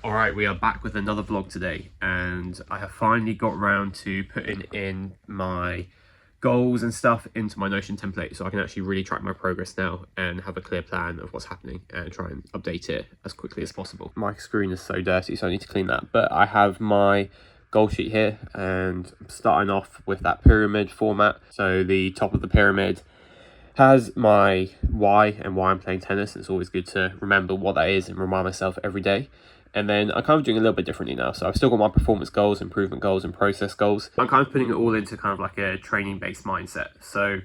Alright, we are back with another vlog today, and I have finally got around to putting in my goals and stuff into my Notion template, so I can actually really track my progress now and have a clear plan of what's happening and try and update it as quickly as possible. My screen is so dirty, so I need to clean that, but I have my goal sheet here, and I'm starting off with that pyramid format. So the top of the pyramid has my why and why I'm playing tennis. It's always good to remember what that is and remind myself every day. And then I'm kind of doing a little bit differently now. So I've still got my performance goals, improvement goals, and process goals. I'm kind of putting it all into kind of like a training-based mindset. So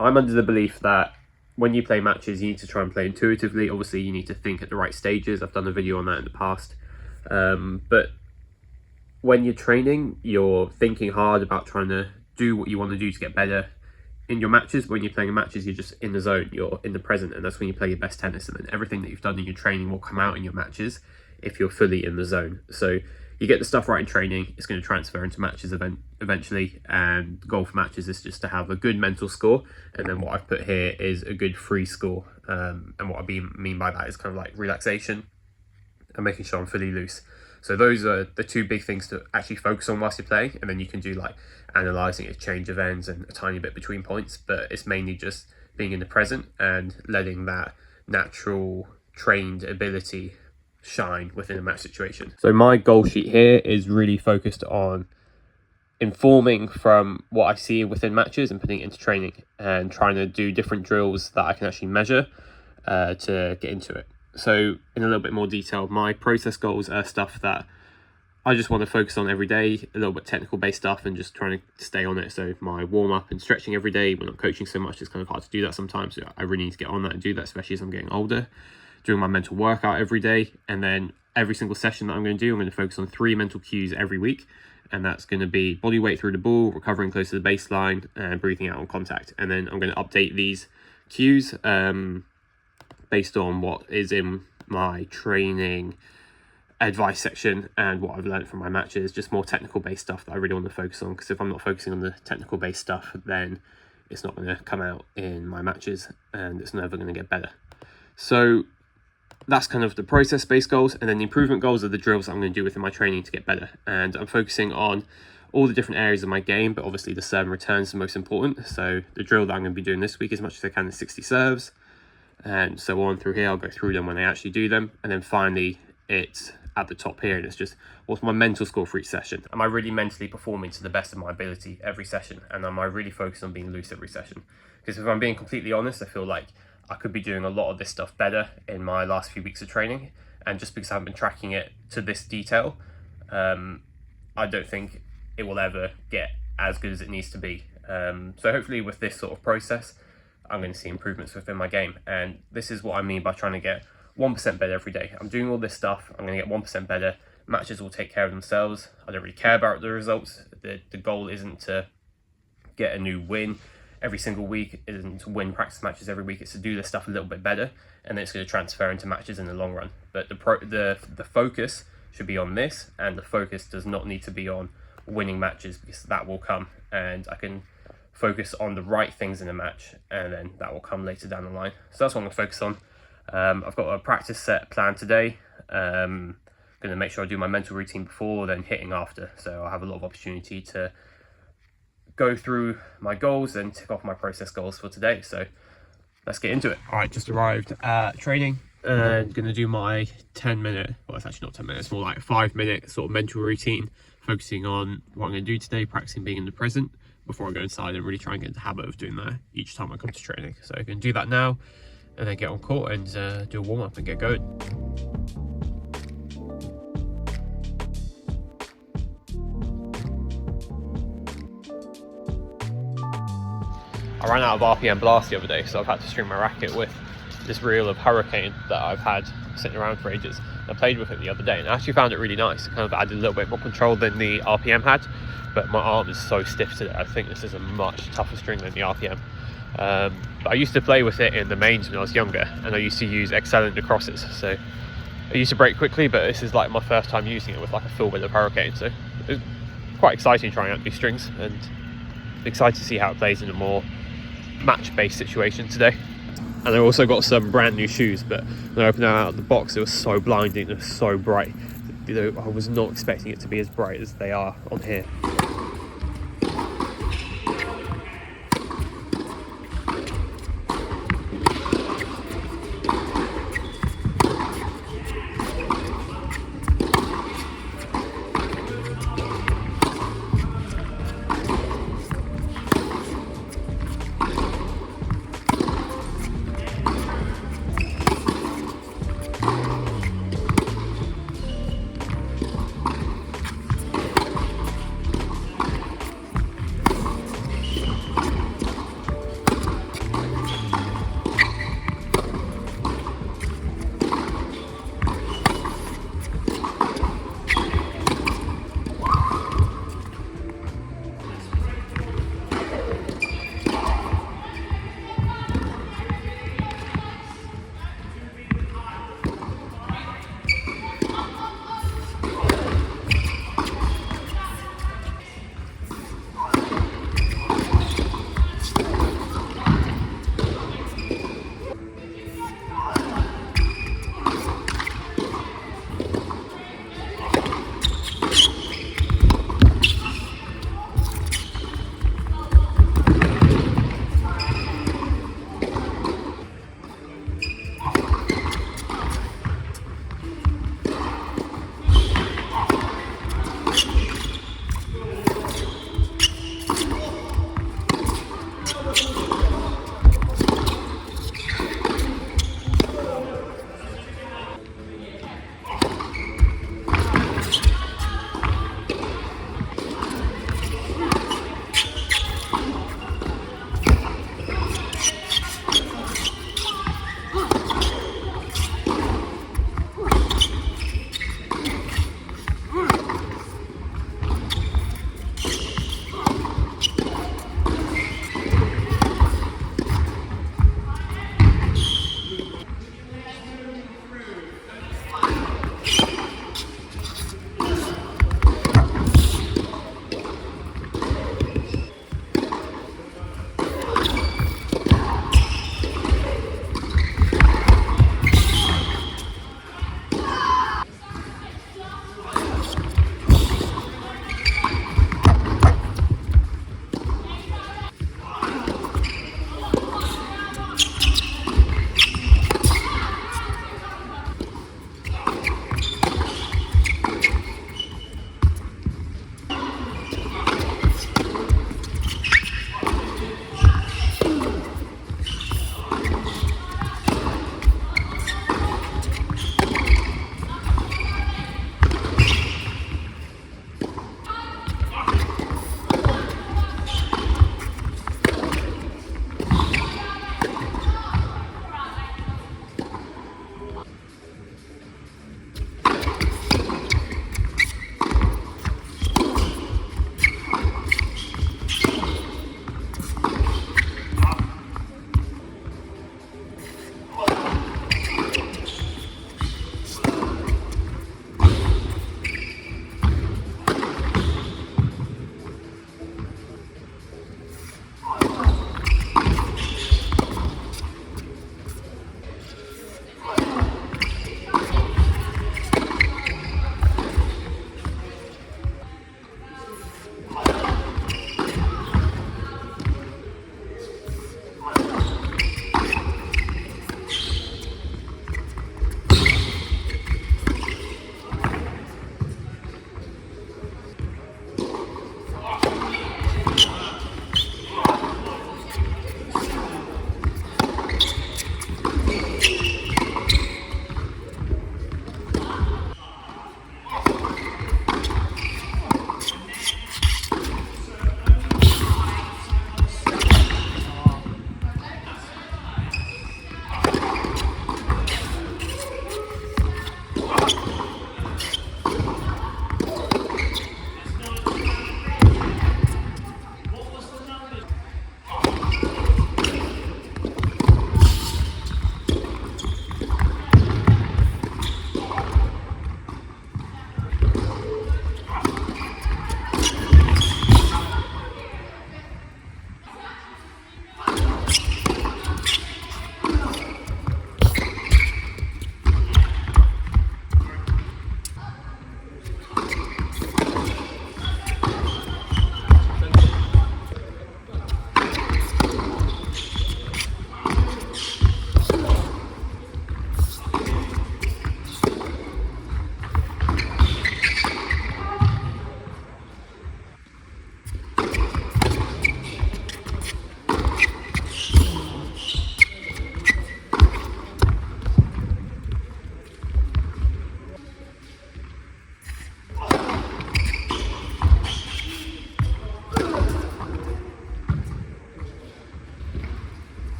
I'm under the belief that when you play matches, you need to try and play intuitively. Obviously, you need to think at the right stages. I've done a video on that in the past. But when you're training, you're thinking hard about trying to do what you want to do to get better in your matches. When you're playing matches, you're just in the zone, you're in the present, and that's when you play your best tennis. And then everything that you've done in your training will come out in your matches if you're fully in the zone. So you get the stuff right in training, it's going to transfer into matches eventually. And the goal for matches is just to have a good mental score, and then what I've put here is a good free score. And what I mean by that is kind of like relaxation and making sure I'm fully loose. So those are the two big things to actually focus on whilst you're playing, and then you can do like analysing a change of ends and a tiny bit between points, but it's mainly just being in the present and letting that natural trained ability shine within a match situation. So my goal sheet here is really focused on informing from what I see within matches and putting it into training and trying to do different drills that I can actually measure to get into it. So in a little bit more detail, my process goals are stuff that I just want to focus on every day, a little bit technical based stuff and just trying to stay on it. So my warm up and stretching every day. When I'm coaching so much, it's kind of hard to do that sometimes. So I really need to get on that and do that, especially as I'm getting older. Doing my mental workout every day, and then every single session that I'm going to do, I'm going to focus on 3 mental cues every week. And that's going to be body weight through the ball, recovering close to the baseline, and breathing out on contact. And then I'm going to update these cues based on what is in my training advice section and what I've learned from my matches, just more technical based stuff that I really want to focus on, because if I'm not focusing on the technical based stuff, then it's not going to come out in my matches and it's never going to get better. So that's kind of the process based goals, and then the improvement goals are the drills that I'm going to do within my training to get better. And I'm focusing on all the different areas of my game, but obviously the serve and returns are the most important. So the drill that I'm going to be doing this week, as much as I can, is 60 serves, and so on through here. I'll go through them when I actually do them, and then finally it's at the top here, and it's just what's my mental score for each session. Am I really mentally performing to the best of my ability every session, and am I really focused on being loose every session? Because if I'm being completely honest, I feel like I could be doing a lot of this stuff better in my last few weeks of training, and just because I haven't been tracking it to this detail, I don't think it will ever get as good as it needs to be. So hopefully with this sort of process, I'm going to see improvements within my game. And this is what I mean by trying to get 1% better every day. I'm doing all this stuff, I'm going to get 1% better. Matches will take care of themselves. I don't really care about the results. The goal isn't to get a new win every single week, it isn't to win practice matches every week. It's to do this stuff a little bit better, and then it's going to transfer into matches in the long run. But the focus should be on this, and the focus does not need to be on winning matches, because that will come, and I can focus on the right things in a match, and then that will come later down the line. So that's what I'm going to focus on. I've got a practice set planned today. Going to make sure I do my mental routine before, then hitting after. So I'll have a lot of opportunity to go through my goals and tick off my process goals for today. So let's get into it. All right, just arrived at training and going to do my 10-minute, well, it's actually not 10 minutes, more like 5-minute sort of mental routine, focusing on what I'm going to do today, practicing being in the present before I go inside, and really try and get into the habit of doing that each time I come to training. So I can do that now and then get on court and do a warm-up and get going. I ran out of RPM blast the other day, so I've had to string my racket with this reel of Hurricane that I've had sitting around for ages. I played with it the other day and I actually found it really nice. It kind of added a little bit more control than the RPM had, but my arm is so stiff today. I think this is a much tougher string than the RPM. But I used to play with it in the mains when I was younger, and I used to use Excel in the crosses, so I used to break quickly, but this is like my first time using it with like a full bit of Hurricane, so it's quite exciting trying out new strings, and excited to see how it plays in a more match-based situation today. And I also got some brand new shoes, but when I opened them out of the box, it was so blinding, it was so bright. You know, I was not expecting it to be as bright as they are on here.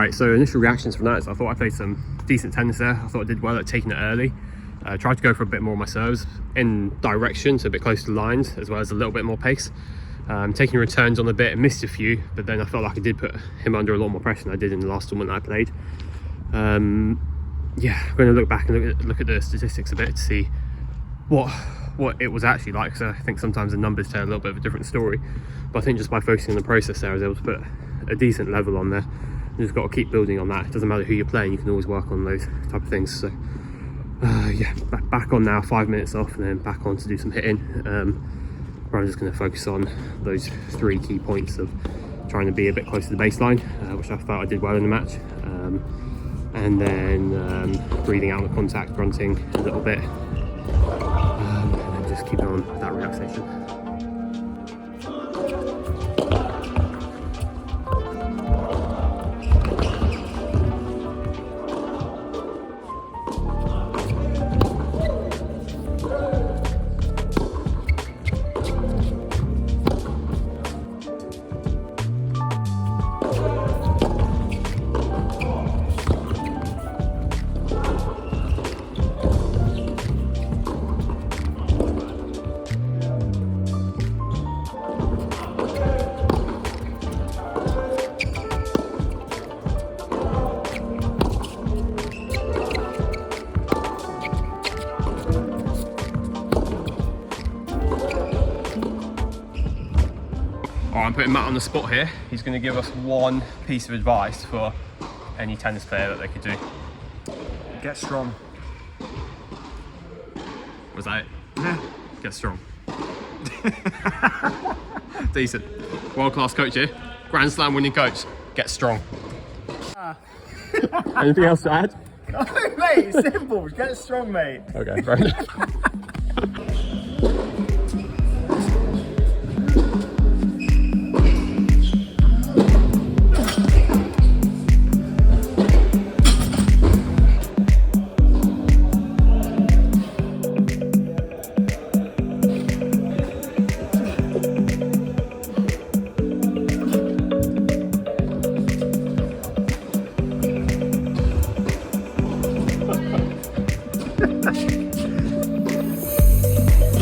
Right, so initial reactions from that is I thought I played some decent tennis there. I thought I did well at taking it early. Tried to go for a bit more of my serves in direction, so a bit close to the lines, as well as a little bit more pace. Taking returns on a bit, missed a few, but then I felt like I did put him under a lot more pressure than I did in the last tournament I played. Yeah, I'm going to look back and look at the statistics a bit to see what it was actually like, because I think sometimes the numbers tell a little bit of a different story. But I think just by focusing on the process there, I was able to put a decent level on there. You just got to keep building on that. It doesn't matter who you're playing, you can always work on those type of things. So yeah, back on now, 5 minutes off, and then back on to do some hitting. Where I'm just going to focus on those 3 key points of trying to be a bit close to the baseline, which I felt I did well in the match, and then breathing out the contact, grunting a little bit, and then just keeping on that relaxation. I'm putting Matt on the spot here. He's going to give us one piece of advice for any tennis player that they could do. Get strong. Was that it? Yeah. Get strong. Decent. World-class coach here. Grand Slam winning coach. Get strong. Anything else to add? Oh, mate, it's simple. Get strong, mate. Okay, fair enough.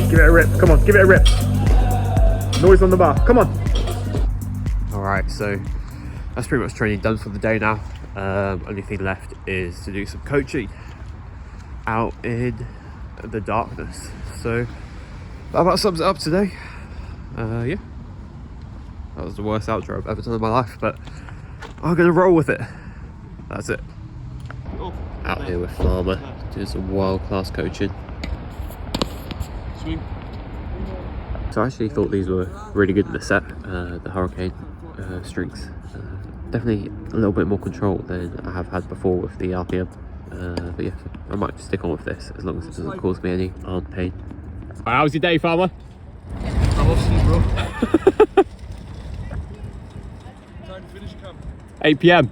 Give it a rip. Come on, give it a rip. Noise on the bar. Come on. Alright, so that's pretty much training done for the day now. Only thing left is to do some coaching out in the darkness. So that about sums it up today. Yeah, that was the worst outro I've ever done in my life, but I'm gonna roll with it. That's it. Out here with Farmer, doing some world-class coaching. Swing. So I actually thought these were really good in the set, the Hurricane strings. Definitely a little bit more control than I have had before with the RPM. But yeah, I might stick on with this as long as it doesn't cause me any arm pain. How was your day, Farmer? I'm off sleep, bro. Time to finish camp. 8 PM.